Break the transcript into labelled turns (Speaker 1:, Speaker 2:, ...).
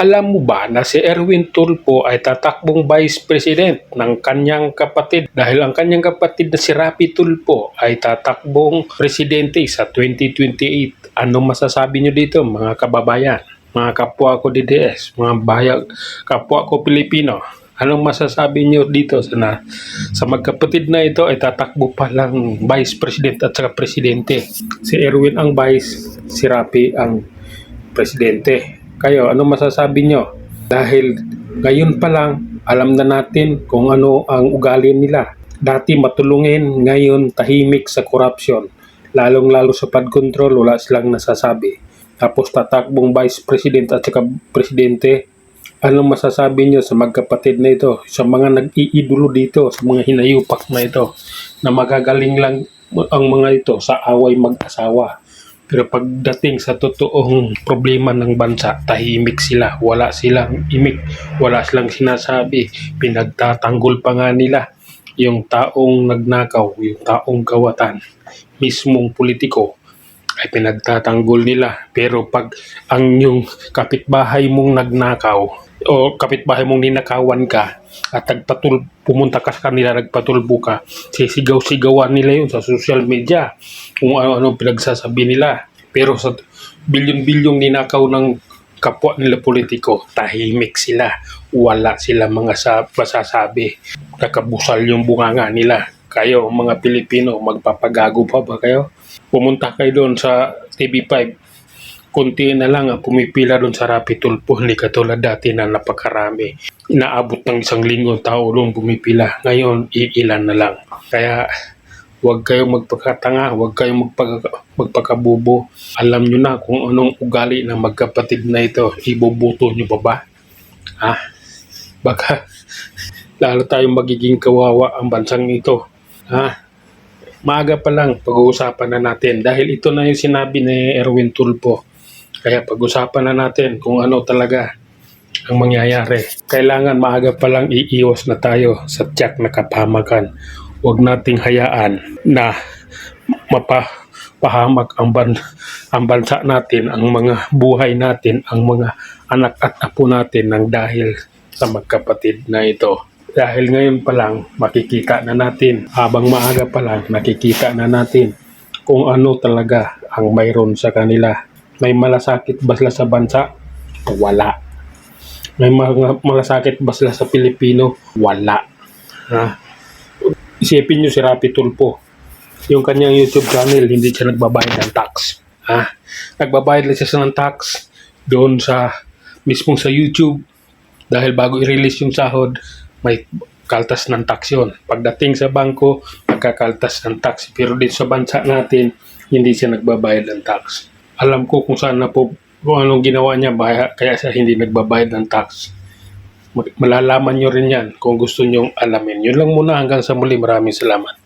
Speaker 1: Alam mo ba na si Erwin Tulfo ay tatakbong Vice President ng kanyang kapatid dahil ang kanyang kapatid na si Rapi Tulfo ay tatakbong presidente sa 2028. Anong masasabi nyo dito mga kababayan, mga kapwa ko DDS, mga kapwa ko Pilipino? Anong masasabi nyo dito sa magkapatid na ito ay tatakbo pa lang Vice President at saka Presidente? Si Erwin ang Vice, si Rapi ang Presidente. Kayo, anong masasabi nyo? Dahil ngayon pa lang, alam na natin kung ano ang ugali nila. Dati matulungin, ngayon tahimik sa corruption. Lalong-lalo sa flood control, wala silang nasasabi. Tapos tatakbong Vice President at saka Presidente. Anong masasabi nyo sa magkapatid na ito? Sa mga nag-iidolo dito, sa mga hinayupak na ito, na magagaling lang ang mga ito sa away mag-asawa. Pero pagdating sa totoong problema ng bansa, tahimik sila. Wala silang imik, wala silang sinasabi. Pinagtatanggol pa nga nila yung taong nagnakaw, yung taong kawatan, mismong politiko ay pinagtatanggol nila. Pero pag ang yung kapitbahay mong nagnakaw o kapitbahay mong ninakawan ka at pumunta ka sa kanila, nagpatulbo ka, sisigaw-sigawan nila yun sa social media kung ano-ano pinagsasabi nila. Pero sa bilyon-bilyong ninakaw ng kapwa nila politiko, tahimik sila. Wala sila mga masasabi. Nakabusal yung bunganga nila. Kayo, mga Pilipino, magpapagago pa ba kayo? Pumunta kayo doon sa TV5. Kunti na lang ang pumipila doon sa Rapi Tulfo. Hindi katulad dati na napakarami. Inaabot ng 1 linggo tao doon pumipila. Ngayon, iilan na lang. Kaya huwag kayong magpakatanga, huwag kayong magpakabubo. Alam nyo na kung anong ugali ng magkapatid na ito. Iboboto nyo pa ba? Baka lalo tayong magiging kawawa ang bansang ito. Maaga pa lang pag-uusapan na natin dahil ito na yung sinabi ni Erwin Tulfo. Kaya pag-usapan na natin kung ano talaga ang mangyayari. Kailangan maaga pa lang iiwas na tayo sa tiyak na kapahamakan. Huwag nating hayaan na mapahamak ang bansa natin, ang mga buhay natin, ang mga anak at apo natin ng dahil sa magkapatid na ito. Dahil ngayon pa lang makikita na natin, habang maaga pa lang nakikita na natin kung ano talaga ang mayroon sa kanila. May malasakit ba sila sa bansa? Wala. May malasakit ba sila sa Pilipino? Wala. Isipin nyo si Rapi Tulfo. Yung kanyang YouTube channel, hindi siya nagbabayad ng tax. Nagbabayad lang siya ng tax doon mismong sa YouTube. Dahil bago i-release yung sahod, may kaltas ng tax yun. Pagdating sa bangko, magkakaltas ng tax. Pero dito sa bansa natin, hindi siya nagbabayad ng tax. Alam ko kung saan kung anong ginawa niya, kaya siya hindi nagbabayad ng tax. Malalaman nyo rin yan kung gusto nyong alamin. Yun lang muna, hanggang sa muli. Maraming salamat.